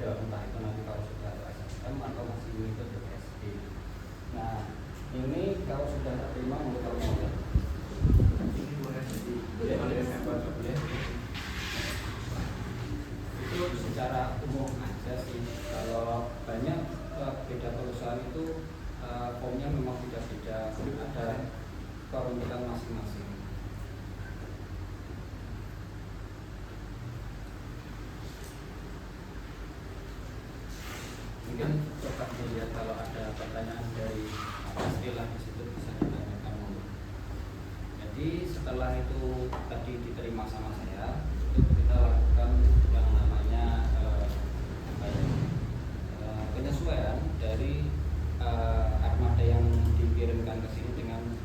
ada, entah itu nanti kalau sudah ada SSM atau masih mengikut BPSD. Nah ini kalau sudah terima menurut kamu ini boleh jadi itu secara umum aja sih. Kalau banyak beda perusahaan itu formnya memang beda-beda, ada peruntukan masing-masing. Mungkin coba dilihat kalau ada pertanyaan dari istilah di situ bisa ditanyakan. Jadi setelah itu tadi diterima sama saya, itu kita lakukan yang namanya penyesuaian dari armada yang dikirimkan ke sini dengan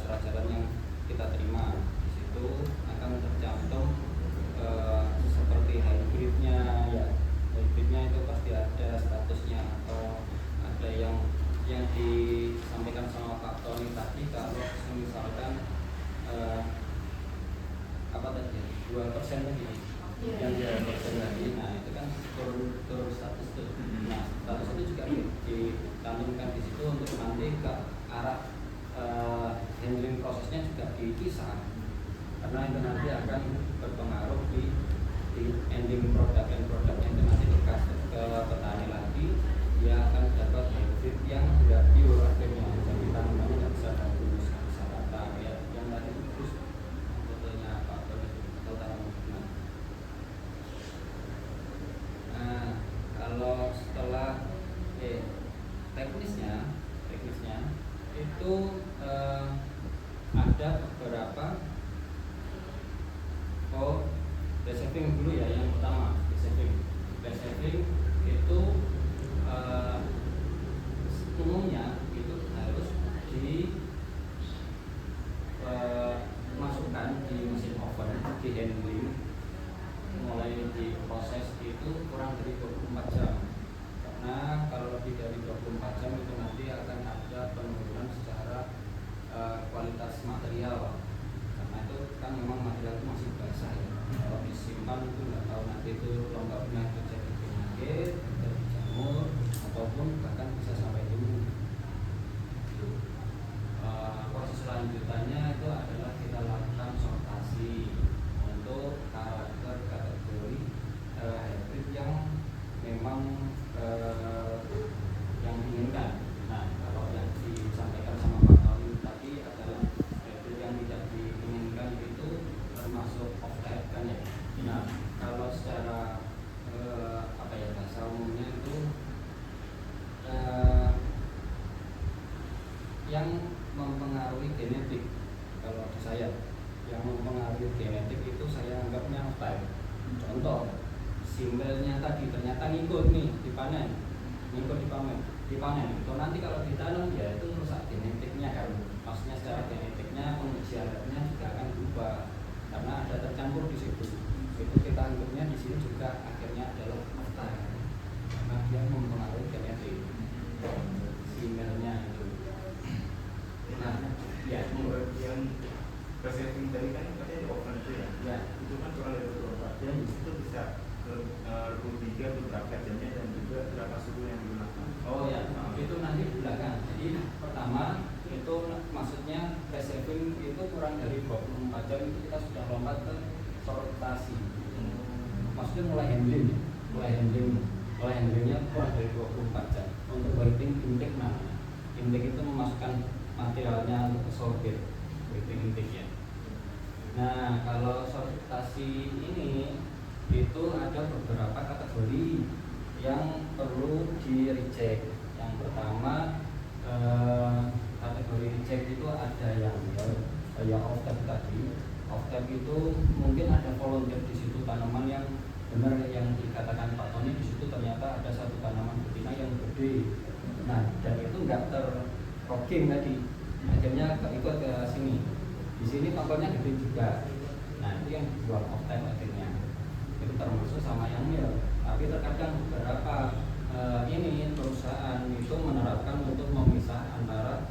surat jalan yang kita terima. Di situ akan tercantum seperti hybridnya, ya hybridnya itu pasti ada statusnya, atau ada yang disampaikan sama Pak Tony tadi, kalau misalkan apa tadi 2% tadi yang 2% tadi, nah itu kan turun status tuh. Nah status itu juga ditanamkan di situ untuk nanti ke arah handling prosesnya juga dipisah, karena itu nanti akan berpengaruh di ending produk, dan produknya itu nanti dikasih ke petani lagi, dia akan dapat hybrid yang tidak pure akhirnya, jadi tanamannya nggak bisa bagus, nggak bisa rata ya yang tadi bagus fotonya apa atau tanaman gimana. Nah kalau setelah teknisnya itu ada beberapa receiving dulu ya. Yang pertama receiving itu umumnya itu harus dimasukkan di mesin oven, di handling, mulai diproses itu kurang dari 24 jam. Karena kalau lebih dari 24 jam itu nanti akan ada penurunan secara kualitas material. Karena itu kan memang material itu masih basah ya. Kalau disimpan itu nggak tahu nanti itu lembabnya itu jadi penyakit, jadi jamur, ataupun bahkan bisa sampai tumbuh. Proses selanjutnya itu adalah kita lakukan sortasi untuk kategori hybrid yang memang yang diinginkan. Nah kalau yang disampaikan sama Pak Tony tadi adalah hybrid yang tidak diinginkan itu termasuk off type kan ya. Nah kalau secara bahasa umumnya itu yang mempengaruhi genetik. Kalau di saya yang mempengaruhi genetik itu saya anggapnya off type. Contoh simbelnya tadi ternyata ngikut nih dipanen, itu nanti kalau ditanam ya itu merusak genetiknya kan. Maksudnya secara genetiknya pengujiannya juga akan berubah karena ada tercampur di situ. Itu kita anggapnya di sini juga akhirnya adalah fakta karena dia mempengaruhi genetik simbelnya itu. Nah, ya yang receiving tadi kan katanya di oven itu ya. Itu kan kurang dari 24 jam, di situ bisa 23 beberapa jamnya dan juga berapa suhu yang digunakan. Oh ya, itu nanti di belakang. Jadi pertama itu maksudnya receiving itu kurang dari 24 jam itu kita sudah lompat ke sortasi. Maksudnya mulai handlingnya kurang dari 24 jam. Untuk waiting intake namanya. Intake itu memasukkan materialnya untuk ke sorbet, waiting intake ya. Nah kalau sortasi ini itu ada beberapa kategori yang perlu di reject. Yang pertama kategori reject itu ada yang off type tadi. Off type itu mungkin ada volunteer di situ, tanaman yang benar yang dikatakan Pak Tony, di situ ternyata ada satu tanaman betina yang gede. Nah dan itu nggak terproking tadi, akhirnya ikut ke sini. Di sini tokonya gede juga. Nah itu yang dijual off type akhirnya. Itu termasuk sama yang mil. Tapi terkadang beberapa perusahaan itu menerapkan untuk memisah antara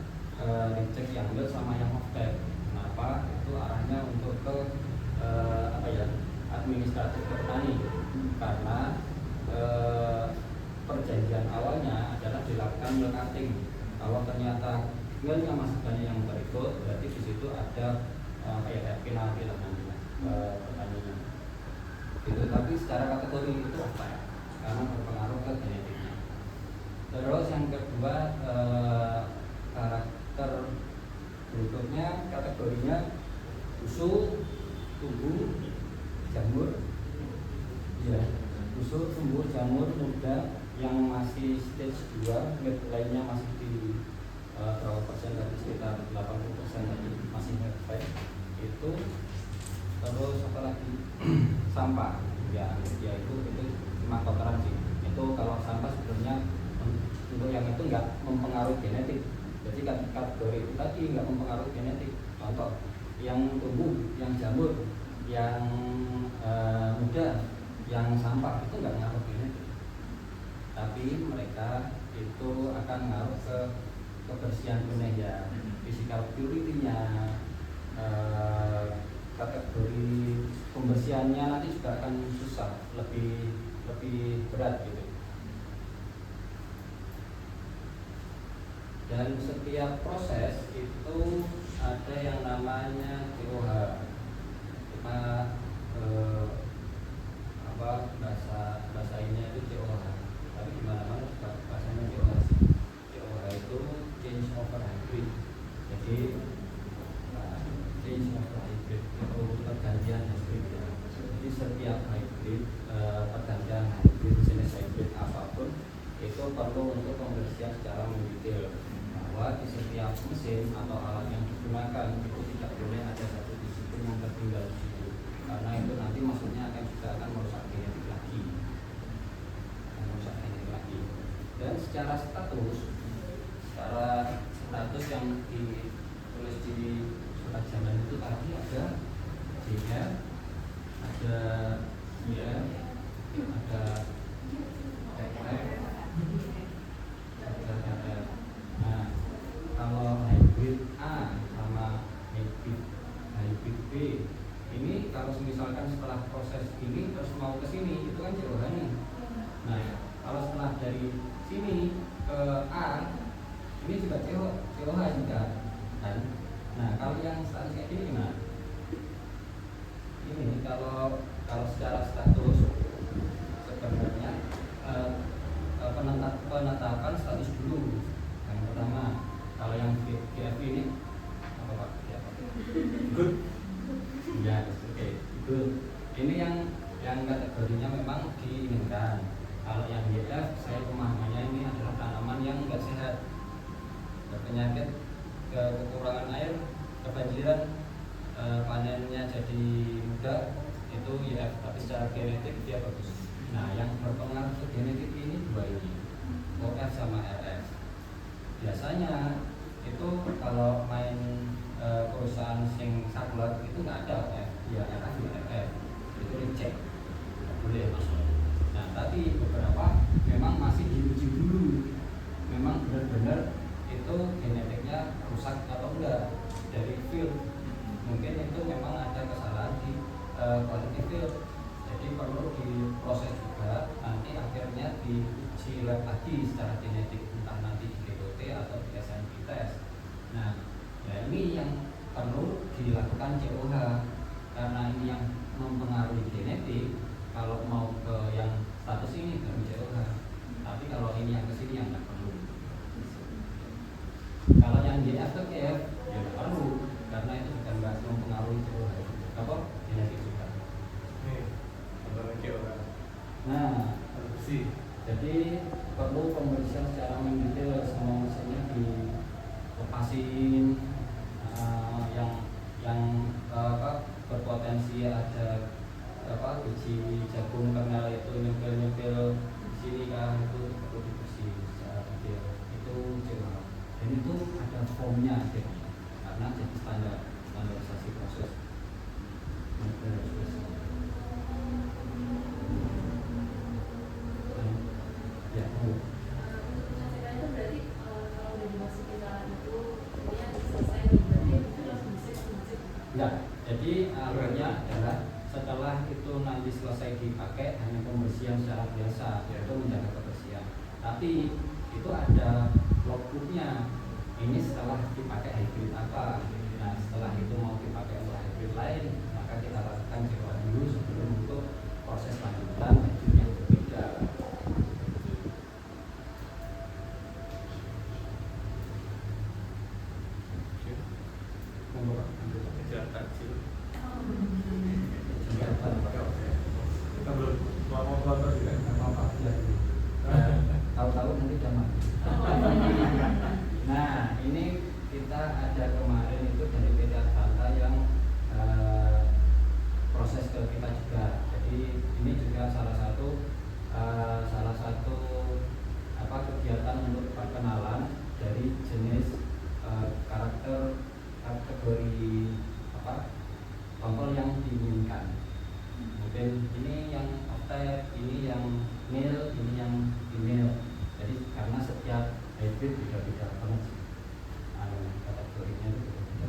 reject yang mil sama yang off type. Kenapa? Itu arahnya untuk ke administratif petani, karena milk cutting. Kalau ternyata milknya masih banyak yang berikut, berarti di situ ada kayak penalti lah nanti petaninya. Gitu. Tapi secara kategori itu apa ya? Karena berpengaruh ke genetiknya. Terus yang kedua karakter berikutnya kategorinya usul, tumbuh, jamur, ya, usul, tumbuh, jamur muda yang masih stage 2, mid lainnya masih di berapa persen tadi, sekitar 80% tadi masih baik itu. Terus apa lagi? Sampah, ya itu cuma kotoran sih. Itu kalau sampah sebenarnya untuk yang itu nggak mempengaruhi genetik. Jadi kategori itu tadi nggak mempengaruhi genetik. Contoh, yang tumbuh, yang jamur, yang muda, yang sampah itu nggak ngaruh genetik. Tapi mereka itu akan ngaruh ke kebersihan benih ya, physical purity-nya, kategori pembersihannya nanti juga akan susah, lebih berat gitu. Dan setiap proses itu ada yang namanya COH. Kita bahasa ini itu COH. Tapi di mana-mana juga bahasanya COH. COH itu change over hybrid. Jadi change over hybrid itu pergantian hybrid ya. Jadi setiap hybrid pergantian hybrid, jenis hybrid apapun itu perlu untuk pembersihan secara mendetail. Bahwa di setiap mesin atau alat yang digunakan itu tidak boleh ada satu disiplin yang tertinggal di situ, karena itu nanti maksudnya akan merusak genetik lagi. Dan secara status yang ditulis di surat jalan itu tadi ada JF, ada YF, ada FF, ada RF. Nah, kalau hybrid A sama hybrid B ini kalau misalkan setelah proses ini terus mau ke sini itu kan COH-nya. Nah, kalau setelah dari sini ke A ini juga COH juga kan. Nah, kalau yang status kayak gini gimana? Ini kalau secara status sebenarnya penetapan status dulu. Yang pertama, kalau yang GF ini apa Pak? Good. Ya, oke. Good. Ini yang kategorinya memang diinginkan. Kalau yang GF, saya pemahamannya ini adalah tanaman yang enggak sehat, berpenyakit, kekurangan air, kebanjiran, panennya jadi mudah, itu YF. Tapi secara genetik dia bagus. Nah, yang berpengaruh ke genetik ini dua ini, OF sama RF. Biasanya itu kalau main perusahaan sing saklek itu nggak ada OF, ya RF ya RF, itu dicek, nggak boleh masuk. Nah, tapi beberapa memang masih diuji dulu, memang benar-benar itu genetiknya rusak atau enggak dari field. Mungkin itu memang ada kesalahan di quality field, jadi perlu diproses juga, nanti akhirnya diuji lab lagi secara genetik, entah nanti di GOT atau di SNP test. Nah, ya ini yang perlu dilakukan COH, karena ini yang mempengaruhi genetik. Kalau mau ke yang status ini perlu COH, tapi kalau ini yang kesini yang nggak perlu. Kalau yang GF ke GF ya nggak perlu, karena itu bukan nggak mempengaruhi COH, apa genetik juga. Nah, jadi perlu pembersihan secara mendetail, semua mesinnya dilepasin, yang berpotensi ada biji jagung kernel itu nyempil di sini kan, itu perlu dibersihin secara detail. Itu COH. Dan itu ada formnya akhirnya, karena jadi standarisasi proses. Ya, enggak. Jadi alurnya adalah setelah itu nanti selesai dipakai hanya pembersihan secara biasa, yaitu menjaga kebersihan. Tapi itu ada outputnya. Ini setelah dipakai hybrid apa, nah setelah itu mau dipakai untuk hybrid lain, maka kita lakukan jeroan dulu sebelum untuk proses lanjutan hybrid yang berbeda. Tahu-tahu nanti jam. Nah, ini kita ada kemarin itu dari PT Advanta yang proses ke kita juga. Jadi ini juga salah satu kegiatan untuk perkenalan dari jenis kategori tombol yang diinginkan. Mungkin ini yang octet, ini yang mil, ini yang female. Jadi karena setiap hybrid beda-beda banget sih. Kategorinya itu beda-beda.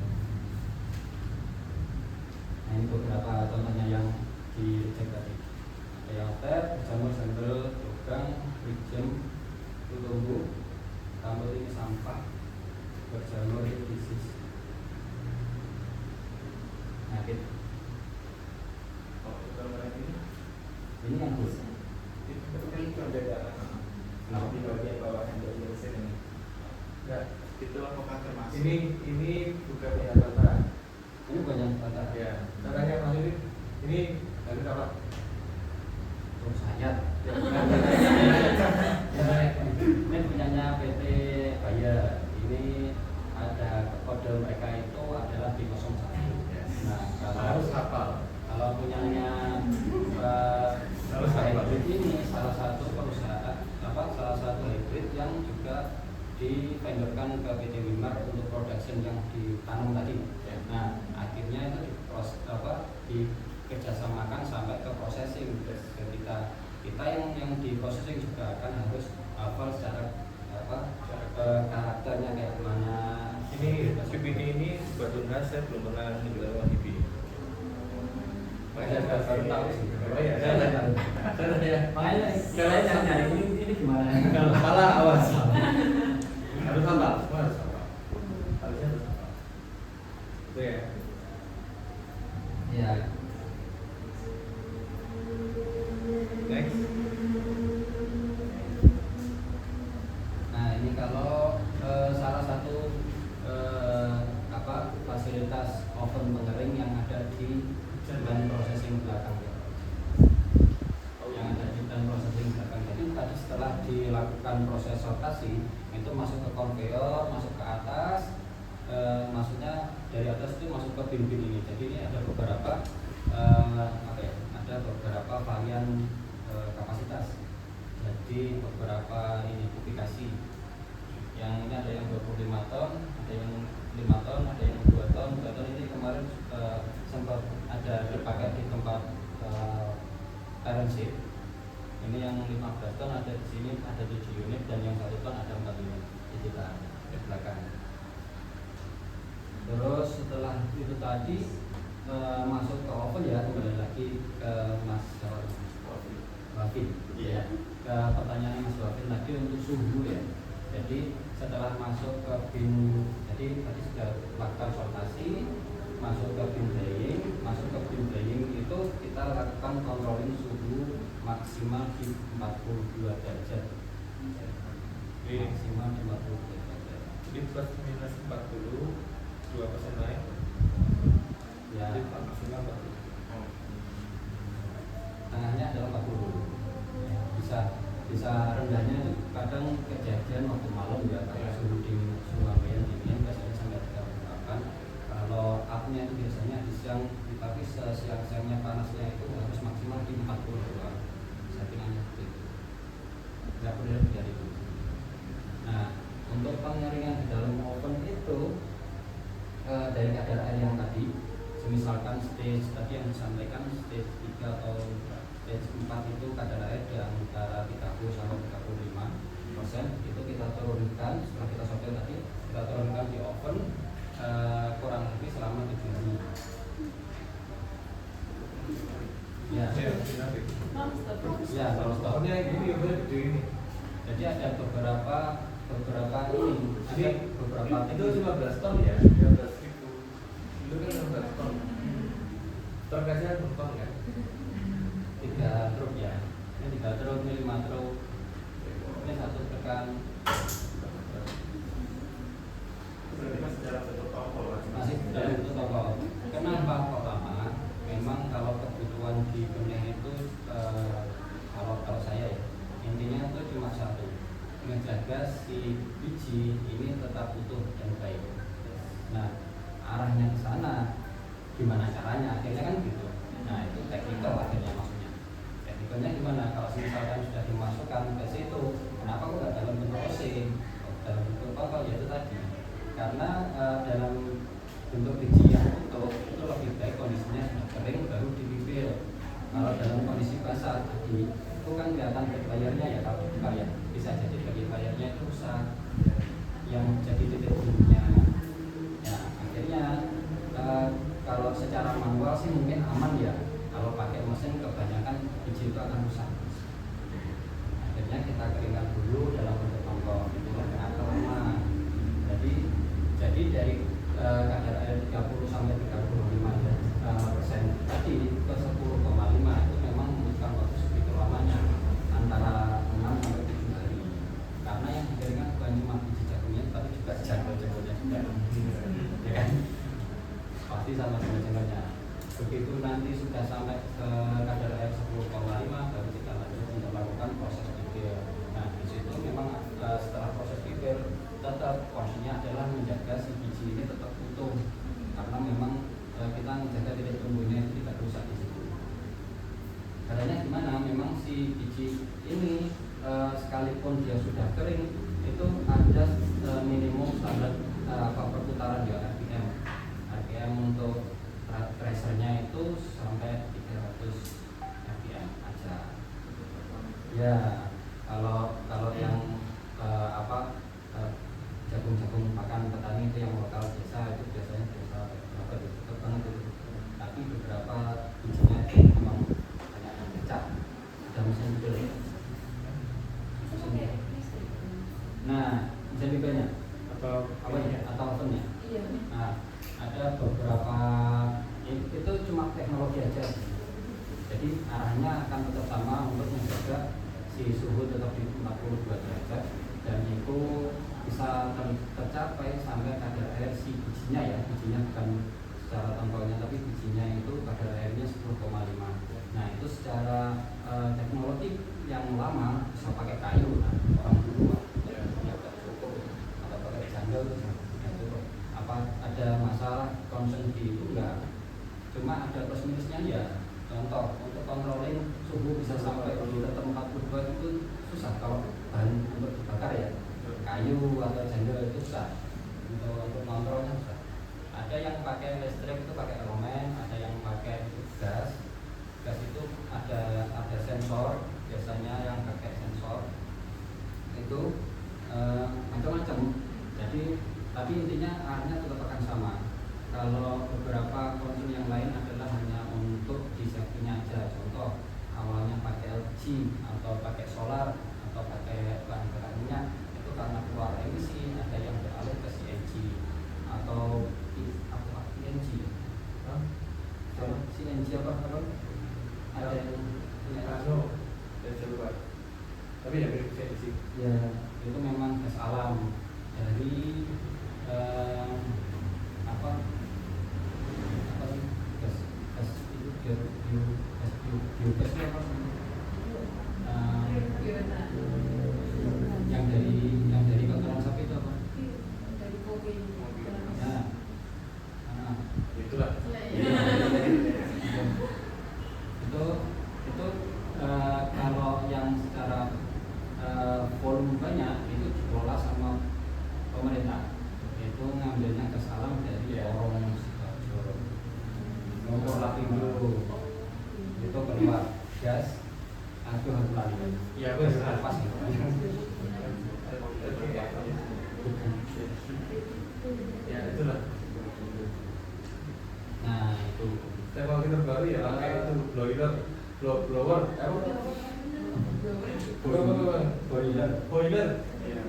Nah, ini beberapa contohnya yang dicek tadi. Ada yang octet, berjamur sandal, program, rijem, tunggu, rambut ini sampah, berjamur disease. Penyakit. Ini yang khusus. Itu kan perbedaan. Kenapa di bagian bawah yang bagian sini? Enggak, itu apakah termasuk? Ini bukan yang Advanta. Ini bukan yang Advanta. Ya, caranya Mas ini dari apa? Terus sayat. Ini punyanya PT Bayer. Ini ada kode mereka itu adalah di 01. Nah, kalau punyanya hybrid ini salah satu perusahaan salah satu hybrid yang juga divendorkan ke PT Wimar untuk production yang ditanam tadi. Nah, akhirnya itu dikerjasamakan sampai ke processing. Kita yang di processing juga akan harus hafal secara karakternya kayak gimana. Ini PPT ini sebetulnya saya belum pernah menjual PPT. Saya baru tahu sih. Oh iya, saya Makanya saya nyari ini gimana? kalau salah awas. Harus hafal, semua harus hafal. Harusnya harus hafal. Itu ya. Ya. Next. Nah, ini kalau salah satu fasilitas oven pengering yang ada di dan processing belakang, yang ada di dan processing belakang. Jadi tadi setelah dilakukan proses sortasi itu masuk ke konveyor, masuk ke atas, maksudnya dari atas itu masuk ke bin-bin ini. Jadi ini ada beberapa ada beberapa varian kapasitas. Jadi beberapa ini publikasi. Yang ini ada yang 25 ton, ada yang 5 ton, ada yang 2 ton. 2 ton ini kemarin sempat ada dipakai di tempat RMC. Ini yang 15 ton ada di sini, ada 7 unit, dan yang 1 ton ada 4 unit di kita di belakang. Terus setelah itu tadi masuk ke oven ya, kembali lagi ke Mas Wafin. Iya. Ke pertanyaan Mas Wafin tadi untuk suhu ya. Jadi setelah masuk ke bin, jadi tadi sudah lakukan sortasi, masuk ke bin drying, masuk ke bin drying itu kita lakukan controlling suhu maksimal di 42 derajat. Maksimal di 42 derajat. Jadi plus minus 40, 2% naik. Ya. Jadi maksimal 40. Tengahnya adalah 40. Bisa rendahnya itu kadang kejadian waktu malam ya, kalau suhu dingin, suhu ambien dingin biasanya sampai 38. Kalau upnya itu biasanya di siang, tapi siang-siangnya panasnya itu harus maksimal di 40. Settingannya seperti itu. Nggak boleh lebih dari itu. Nah, untuk pengeringan di dalam oven itu dari kadar air yang tadi, misalkan stage tadi yang disampaikan stage 3 atau stage 4 itu kadar air di antara 30 sampai 35%, itu kita turunkan setelah kita sortir tadi, kita turunkan di oven kurang lebih selama 7 hari. Ya. Ya, non-stop. Ini gede ini. Jadi ada beberapa beberapa ini ada beberapa itu 15 ton ya, 15.000 itu kan 15 ton terkasnya 1 ton kan 3 truk ya, ini 3 truk, ini 5 truk, ini 1 rekan. Berarti masih dalam satu toko Masih dalam satu toko. Kenapa kok lama? Memang kalau kebutuhan di Bening itu kalau saya ya intinya itu cuma satu, menjaga si biji ini tetap utuh dan baik. Nah arahnya ke sana gimana caranya? Akhirnya kan gitu. Nah itu teknikal akhirnya maksudnya. Teknikalnya gimana? Kalau misalkan sudah dimasukkan ke situ, kenapa kok nggak dalam bentuk osing? Dalam bentuk apa? Ya itu tadi. Karena dalam bentuk biji yang utuh itu lebih baik kondisinya sudah kering baru dipipil. Kalau dalam kondisi basah tadi itu kan kelihatan backfire-nya ya, kalau ya bisa jadi backfire-nya itu rusak yang jadi titik bulunya. Ya akhirnya kalau secara manual sih mungkin aman ya, kalau pakai mesin kebanyakan biji itu akan rusak. Akhirnya kita keringkan dulu dalam bentuk tongkol itu akan lama. Jadi dari kadar air 30 sampai 35% tadi ke 10,5 itu memang membutuhkan waktu segitu lamanya, antara 6 sampai 7 hari. Karena yang dikeringkan bukan cuma biji jagungnya, tapi juga jagol-jagolnya juga, ya kan? Pasti sama jagol-jagolnya. Begitu nanti sudah sampai ke kadar air 10,5 baru kita lanjut untuk melakukan proses pipil. Nah di situ memang setelah proses pipil tetap fungsinya adalah menjaga si biji ini tetap utuh, karena memang kita menjaga titik tumbuhnya itu tidak rusak di situ. Caranya gimana? Memang si biji ini sekalipun dia sudah kering itu ada minimum standar perputaran ya, RPM untuk tracernya itu sampai 300 RPM aja. Ya kalau yang jagung-jagung pakan petani itu yang lokal desa itu biasanya biasa berapa itu banget itu. Tapi beberapa bijinya itu memang banyak yang pecah, ada mesin pipil. Nah mesin pipilnya atau apa ya? Atau ovennya? Iya. Nah ada beberapa itu cuma teknologi aja. Jadi arahnya akan tetap sama untuk menjaga si suhu tetap di 42 derajat dan itu bisa tercapai sampai kadar air si bijinya ya, bijinya bukan secara tongkolnya tapi bijinya itu kadar airnya 10,5. Nah itu secara teknologi yang lama bisa pakai kayu, nah, orang dulu ya nggak cukup atau pakai janggal itu nggak cukup. Apa ada masalah concern di itu enggak? Cuma ada plus minusnya ya. Contoh untuk controlling suhu bisa sampai di tetap 42 itu susah kalau bahan untuk dibakar ya. Kayu atau jandol itu susah untuk kontrolnya susah. Ada yang pakai listrik itu pakai elemen, ada yang pakai gas. Gas itu ada sensor, biasanya yang pakai sensor itu macam-macam. Jadi tapi intinya arahnya tetap akan sama. Kalau beberapa concern yang lain adalah hanya untuk di safety-nya aja. Contoh awalnya pakai LG atau pakai solar atau pakai bahan bakar minyak, karena keluar emisi ada yang beralih ke CNG atau CNG. CNG apa? Ada yang tapi ya mirip CNG. Ya itu memang gas alam dari gas itu biogas apa? Yang dari kotoran sapi itu apa? Dari kopi. Ya. Itulah. Itu kalau yang secara volume banyak itu dikelola sama pemerintah. Itu ngambilnya gas alam dari Porong Sidoarjo. Nomor Lapindo itu keluar gas aduh Ya pas gitu. Ya itulah. Nah itu Teknologi terbaru ya pakai itu blower boiler. boiler. Iya.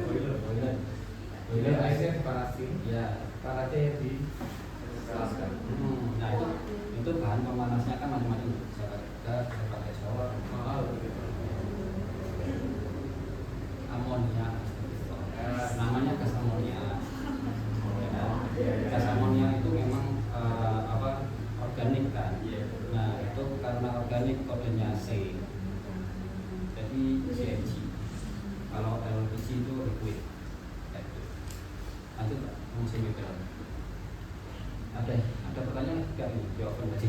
Boiler. boiler airnya dipanasin, ya. panasnya yang dikelaskan. Nah itu bahan pemanasnya kan macam-macam, bisa pakai gas, bisa pakai solar, Mahal begitu. amonia, namanya gas amonia. Gas amonia itu memang organik kan. Nah itu karena organik kodenya C, jadi CNG. Kalau LPG itu liquid. Lanjut Pak, musim itu. Ada pertanyaan nggak nih? Jawaban tadi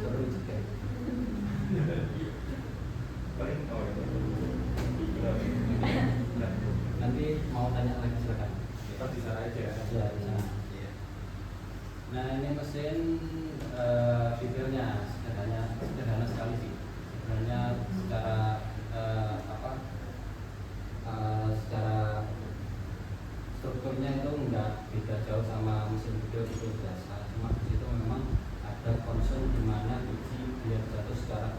seru juga. Nanti mau tanya lagi silakan. Kita di sana aja. Ya di sana. Nah ini mesin detailnya sederhana sekali sih. Sebenarnya secara strukturnya itu enggak beda jauh sama mesin video itu biasa. Cuma di situ memang ada concern di mana biji biar jatuh secara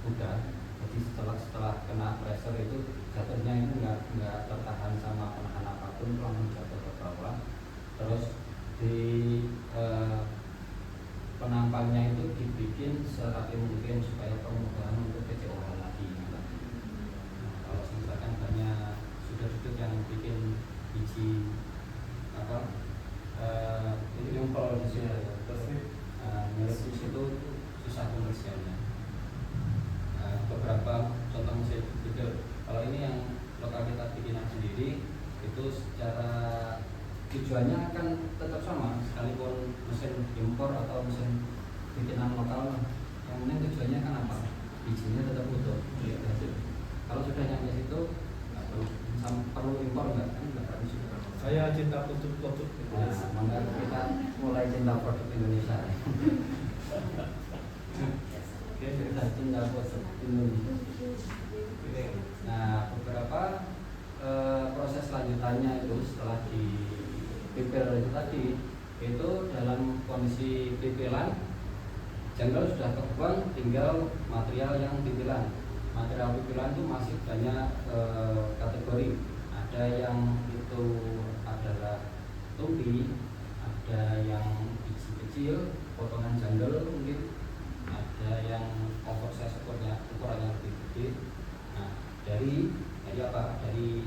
mudah. Jadi setelah kena pressure itu jatuhnya itu enggak tertahan sama penahan apapun, langsung jatuh ke bawah. Terus di penampangnya itu dibikin serapi mungkin supaya kemudahan untuk PCOH lagi. Nah, kalau misalkan banyak sudah yang bikin biji ini nyumpel di sini, nyerap di situ susah pembersihannya. Beberapa contoh mesin gitu. Kalau ini yang lokal kita bikinan sendiri itu secara tujuannya akan tetap sama, sekalipun mesin impor atau mesin bikinan lokal, yang penting tujuannya kan apa? Bijinya tetap utuh. Kalau sudah nyampe situ perlu impor nggak? Kan nggak perlu juga. Saya cinta produk Nah, maka kita mulai cinta produk Indonesia. Kita cinta produk Indonesia. Nah, beberapa proses lanjutannya itu setelah di pipil itu tadi, itu dalam kondisi pipilan janggal sudah kebuang, tinggal material yang pipilan. Material pipilan itu masih banyak kategori. Ada yang itu adalah tumpi, ada yang biji kecil, potongan janggal mungkin, ada yang oversize ukurannya lebih gede. Nah, dari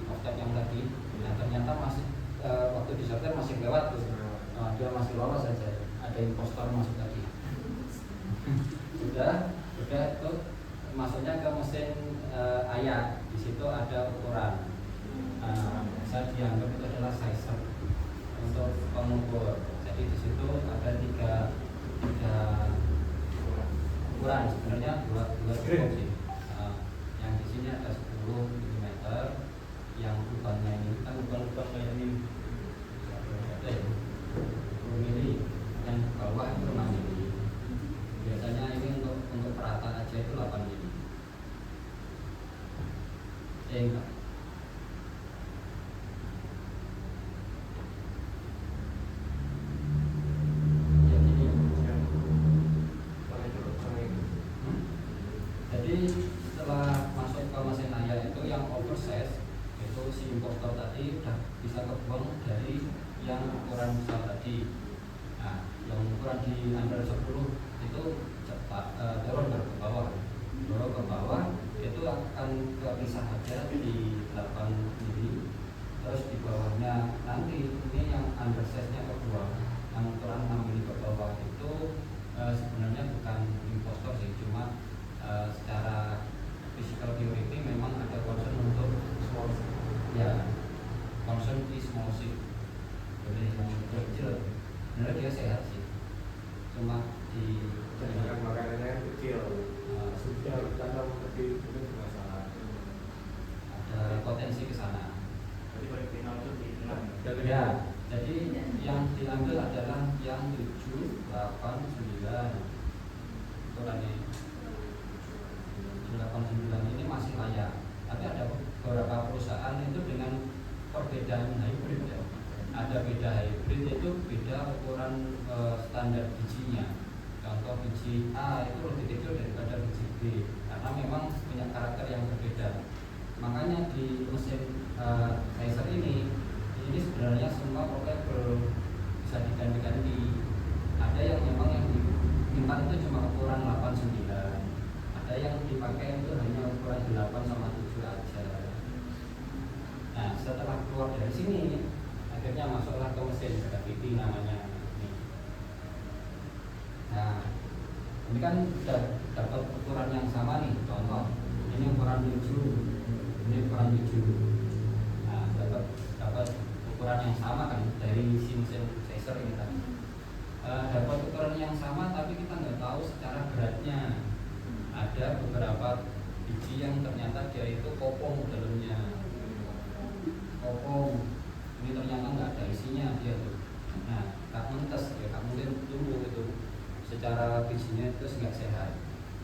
offset yang tadi, nah ternyata masih waktu disortir masih lewat tuh. Dia masih lolos saja, ada impostor masuk tadi. Sudah itu masuknya ke mesin ayat. Di situ ada ukuran. Saya dianggap itu adalah sizer untuk pengukur. Jadi di situ ada tiga ukuran, sebenarnya dua cukup sih. Yang di sini ada 10 mm, yang ubannya ini kan uban kayak ini 10 mili, yang bawah itu 6 mili. Biasanya ini untuk perata aja itu 8 mili. Enggak. Jadi setelah masuk ke mesin ayat itu yang oversize itu si importer tadi udah bisa kebuang dari yang ukuran besar tadi. Nah, yang ukuran di under 10 itu cepat turun ke bawah. Dorong ke bawah itu akan kepisah aja di 8 mili. Terus di bawahnya nanti ini yang undersize-nya kebuang. Yang ukuran 6 mili ke bawah itu sebenarnya bukan impostor sih, cuma secara physical purity memang ada concern untuk small seed. Ya, concern di small seed. Jadi yang kecil, sebenarnya dia sehat sih. Cuma di makanannya kecil, sudah tanam kecil itu juga salah. ada potensi ke sana. Jadi pada final itu di 6. Ya, jadi yang diambil adalah yang 7, 8, 9. Itu tadi 89 ini masih layak. Tapi ada beberapa perusahaan itu dengan perbedaan hybrid ya. Ada beda hybrid itu beda ukuran standar bijinya. Contoh biji A itu lebih kecil daripada biji B karena memang punya karakter yang berbeda. Makanya di mesin sizer ini ini sebenarnya semua portable bisa diganti-ganti. Ada yang memang yang diminta itu cuma ukuran 89, ada yang dipakai itu hanya ukuran 8 sama 7 aja. Nah setelah keluar dari sini akhirnya masuklah ke mesin gravity namanya ini. Nah ini kan sudah dapat ukuran yang sama nih, contoh ini ukuran 7, ini ukuran 7. Nah dapat ukuran yang sama kan dari synthesizer ini tadi. Dapat ukuran yang sama tapi kita nggak tahu secara beratnya. Ada beberapa biji yang ternyata dia itu kopong dalamnya, kopong. Ini ternyata nggak ada isinya dia tuh. Nah tak mentes ya, tak mungkin tumbuh itu secara bijinya itu nggak sehat.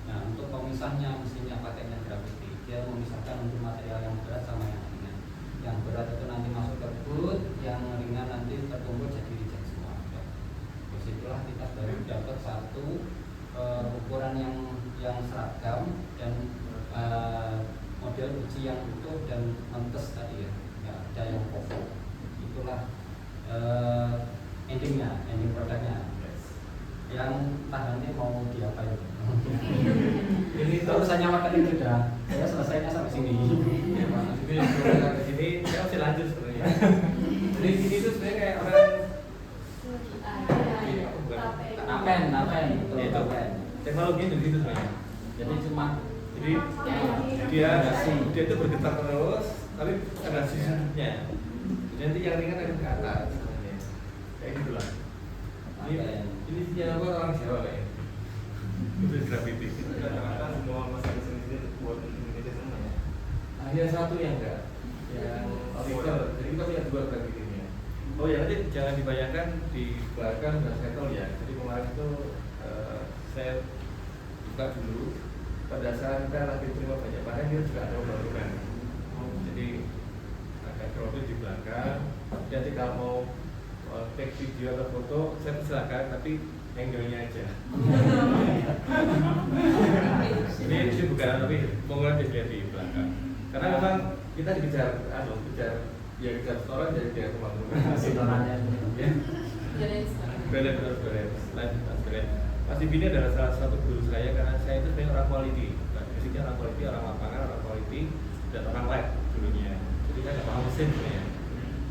Nah untuk pemisahnya mestinya pakainya gravity. Dia memisahkan untuk material yang berat sama yang ringan. Yang berat itu nanti masuk ke boot, yang ringan nanti terkumpul jadi reject semua. Disitulah kita baru dapat satu ukuran yang seragam dan model biji yang utuh dan mentes tadi ya, nggak ada yang kopong. Itulah ending produknya. Yang tahannya mau diapain? Ini urusannya makan itu sudah. Saya selesainya sampai sini. Ya Mas, itu yang sebelum ke sini saya masih lanjut sebenarnya. Jadi sini itu sebenarnya kayak orang Apen. ya, itu teknologi dari situ sebenarnya. Jadi cuma Jadi dia itu bergetar terus, tapi ada sisanya. Jadi nanti yang ringan akan ke atas sebenarnya. Kayak gitulah. Ini sinyal orang Jawa kayaknya. Itu gravity. Rata-rata semua mesin ini buat Indonesia semua ya. Hanya satu yang enggak, yang original. Jadi kita punya dua gravity-nya. Oh ya, nanti jangan dibayangkan di belakang dan settle ya. Jadi kemarin itu saya buka dulu. Pada saat kita lagi terima banyak barang, dia juga ada obrolan. Jadi ada profil di belakang. Jadi kalau mau take video atau foto, saya persilakan, tapi angle-nya aja. Ini bukan, tapi monggo dilihat di belakang. Karena memang kita dikejar setoran dari dia pembangunan. setorannya. Beres. Mas Ibi ini adalah salah satu guru saya karena saya itu sebenarnya orang quality. Basicnya orang quality, orang lapangan, orang quality, dan orang lab dulunya. Jadi saya nggak paham mesin sebenarnya.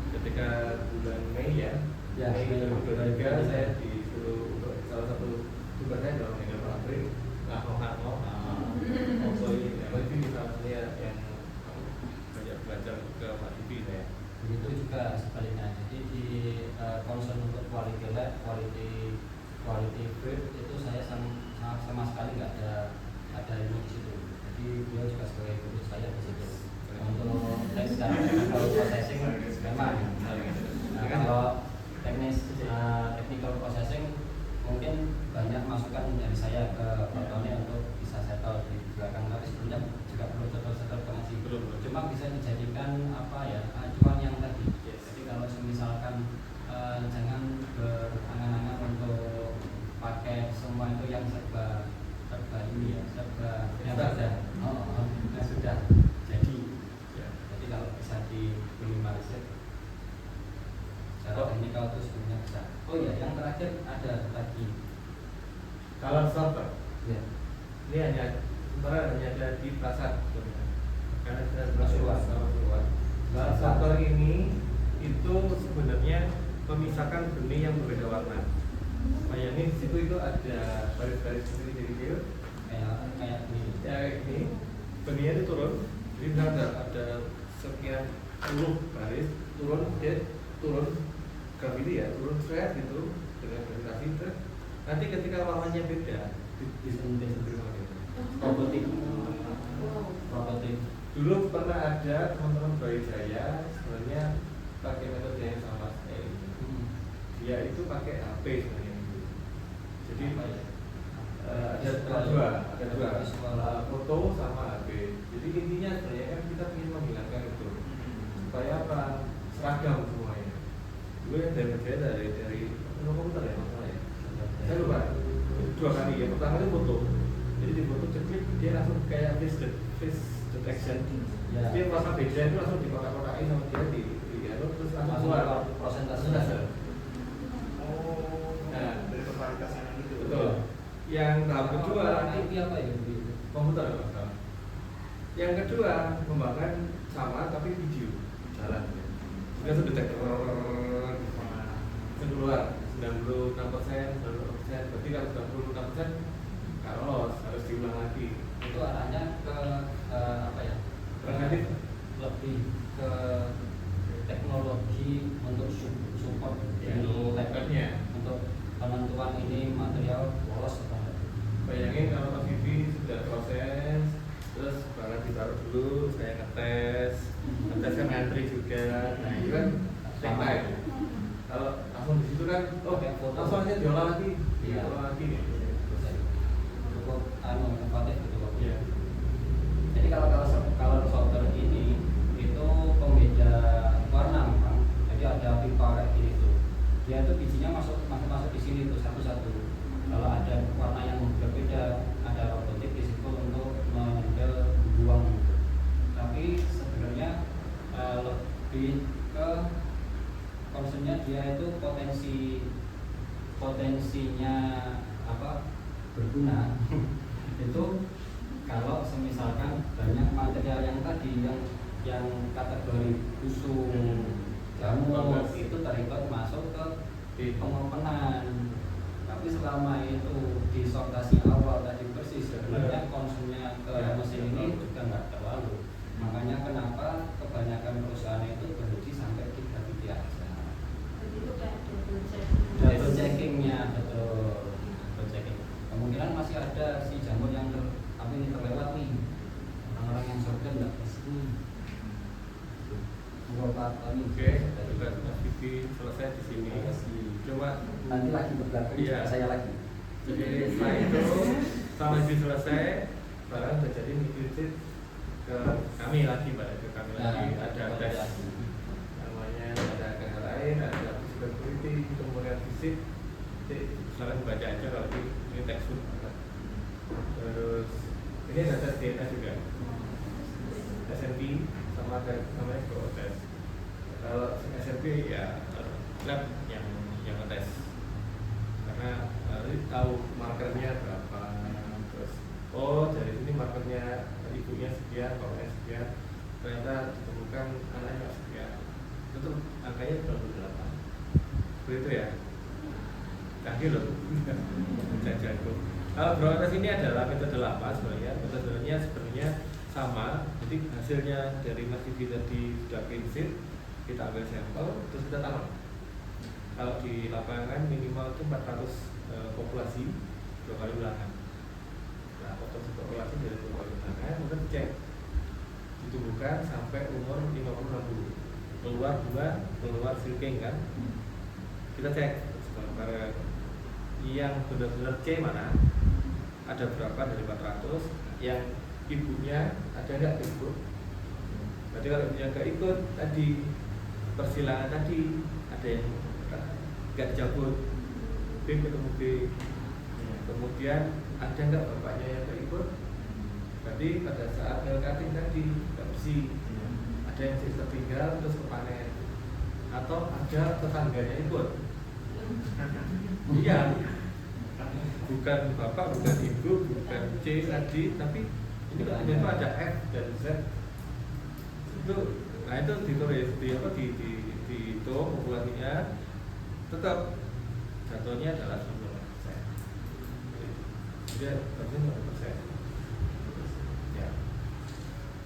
Ketika bulan Mei ya, Mei 2023 saya disuruh untuk salah satu tugas saya dalam megang pabrik. Ini misalnya yang banyak belajar ke Mas Ibi saya. Begitu juga sebaliknya. Jadi di concern untuk quality lab, quality grade itu saya sama sekali nggak ada ilmu di situ. Jadi beliau juga sebagai guru saya di situ. Untuk technical processing memang. Nah, kalau technical processing mungkin banyak masukan dari saya ke Otone untuk bisa settle di belakang. Tapi sebelumnya juga belum settle ke masih belum. Cuma bisa dijadikan acuan yang tadi. Jadi kalau misalkan jangan berangan-angan untuk pakai semua itu yang serba ini ya, serba yang sudah jadi. Jadi kalau bisa diminimalisir secara teknikal itu sebenarnya bisa. Oh iya, yang terakhir ada lagi Kalau sorter, ya. ini hanya ada di pasar, karena kita Luas. Kalau sorter ini itu sebenarnya memisahkan benih yang berbeda warna. Bayangin di situ itu ada baris-baris kecil-kecil kayak ini. Kayak ini, benihnya itu turun. Jadi misalnya ada sekian puluh baris turun gravity ya, turun straight gitu dengan gravitasi terus. Nanti ketika warnanya beda, disentuh Robotik. Dulu pernah ada teman-teman Brawijaya sebenarnya pakai metode yang sama kayak ini. Dia itu pakai HP sebenarnya. Jadi ada dua foto sama HP. Jadi intinya sebenarnya kan kita ingin menghilangkan itu supaya apa? Seragam semuanya. Dulu yang dari komputer ya masalahnya. Saya lupa. Dua kali ya. Pertama itu foto. Jadi di foto ceklik dia langsung kayak face detection. Ya. Dia warna beda itu langsung dikotak-kotakin sama dia terus langsung keluar prosentase. Oh, Nah, dari kualitas yang itu. betul. Yang tahap kedua IP apa ya? komputer kalau nggak salah. Yang kedua kembangkan sama tapi video jalan. Kita sudah detektor keluar 96%, 96%. Berarti kalau 96% nggak lolos, harus diulang lagi. Itu arahnya ke apa ya? Preventif. Lebih ke teknologi untuk support Ya, di labnya. untuk penentuan ini material lolos atau enggak. Bayangin kalau Mas Vivi sudah proses, terus barang ditaruh dulu, saya ngetes kan ngantri juga. Nah itu kan take time. Kalau langsung di situ kan, Kayak foto. langsung aja diolah lagi, Iya. diolah lagi. Cukup inovatif gitu Pak. Iya. Jadi kalau software ini itu pembeda warna memang. Jadi ada pipa kayak gini tuh. Dia tuh bijinya masuk di sini tuh satu-satu. Kalau ada warna yang berbeda, ada robotik di situ untuk mengambil buang. Tapi sebenarnya lebih ke concernnya dia itu potensinya apa berguna itu kalau semisalkan banyak material yang tadi yang kategori busung jamur itu terlibat masuk ke pengopenan. Tapi selama itu di sortasi awal tadi bersih sebenarnya konsumnya ke mesin ini juga nggak terlalu. Makanya kenapa kebanyakan perusahaan itu berhenti sampai 3 biji aja. Jadi itu kayak Double checkingnya betul. Double checking. Kemungkinan masih ada si jamur yang terlewat nih. Orang-orang yang sortir nggak pasti. Oke, tugas Mas Vivi selesai di sini. Cuma Nanti lagi bergabung Iya. saya lagi. jadi setelah itu, setelah Mas Vivi selesai, barang udah jadi dikirim ke kami lagi, ke kami lagi. Ada tes namanya, ada gas lain, ada physical quality, kemudian fisik. Silahkan baca aja kalau ini tekstur. Terus ini ada tes DNA juga, SMP sama ada namanya tes. Kalau SMP ya lab yang ngetes karena tahu markernya berapa, terus dari sini markernya ibunya sekian, bapaknya sekian, ternyata ditemukan anaknya sekian, itu angkanya 28. Seperti itu ya, canggih loh. Jago. Kalau broadcast ini adalah metode lama sebenarnya, metodenya sebenarnya sama. Jadi hasilnya dari Mas Vivi tadi sudah prinsip, kita ambil sampel terus kita tanam. Kalau di lapangan minimal itu 400 populasi 2 kali ulangan. Nah, populasi dari 2 kali ulangan kemudian cek ditumbuhkan sampai umur 50-60, keluar bunga, keluar silking kan. Kita cek sekarang yang benar-benar C mana, ada berapa dari 400, yang ibunya ada nggak ikut. Berarti kalau ibunya nggak ikut tadi persilangan tadi ada yang nggak dicabut, B ketemu B, kemudian ada nggak bapaknya yang nggak ikut. Berarti pada saat cutting tadi nggak bersih, ada yang tertinggal terus kepanen, atau ada tetangganya ikut. Iya, bukan bapak, bukan ibu, bukan C tadi, tapi ini kan itu ada F dan Z. Itu, nah itu ditulis dihitung populasinya, tetap jatuhnya adalah 90%. Jadi harusnya 90%. Ya.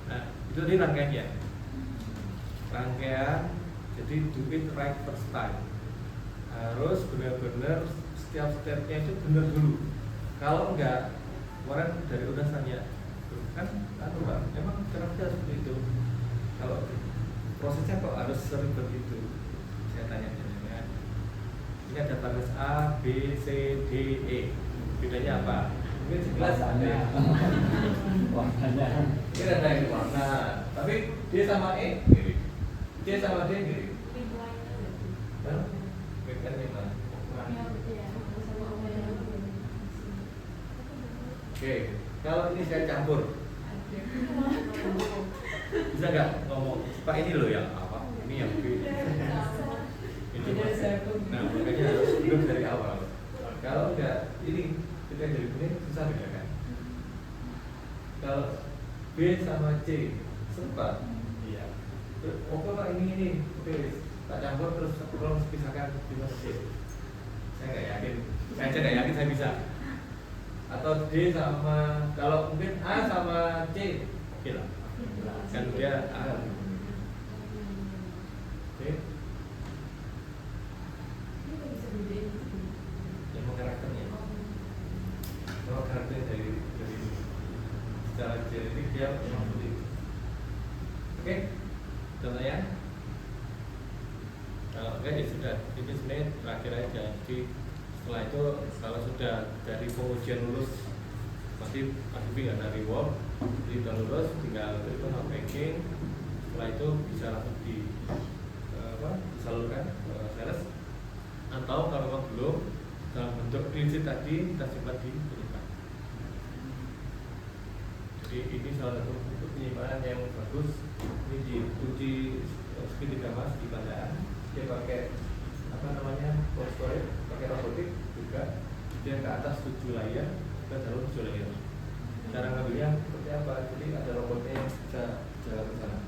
Nah itu di rangkaiannya. Rangkaian, jadi do it right first time. Harus benar-benar setiap stepnya itu benar dulu. Kalau enggak, orang dari udah tanya, kan Mbak, emang kenapa seperti itu? Kalau prosesnya kok harus seribet itu? Saya tanya ya. Ini ada baris A, B, C, D, E. Bedanya apa? Mungkin jelas ada. Warnanya. Ini ada yang warna, tapi D sama E mirip, C sama D mirip. Bedanya mana? Oke, kalau ini saya campur. bisa nggak ngomong Pak ini loh yang apa, ini yang B, ini Mas. Nah makanya harus duduk dari awal. Kalau enggak ini kita dari ini susah bedakan. Kalau B sama C serupa, iya. Oke Pak ini, oke tak campur terus tolong pisahkan di mana C. Saya nggak yakin, saya aja nggak yakin saya bisa. Atau D sama, kalau mungkin A sama C, oke lah. Kan dia A. Oke. Yang mau karakternya. Kalau karakternya dari secara genetik dia memang seperti itu. Oke, contohnya. Kalau enggak ya sudah, ini sebenarnya terakhir aja. Jadi setelah itu kalau sudah dari pengujian lulus pasti nggak ada reward, jadi udah lulus tinggal itu packing. Setelah itu bisa langsung disalurkan ke sales, atau kalau memang belum dalam bentuk prinsip tadi kita simpan di penyimpanan. Jadi ini salah satu bentuk penyimpanan yang bagus. Ini diuji segitiga emas di Pandaan. Dia pakai apa namanya cold storage, pakai robotik juga. Dia ke atas 7 layar, kita taruh 7 layar. Cara ngambilnya seperti apa? Jadi ada robotnya yang bisa jalan ke sana.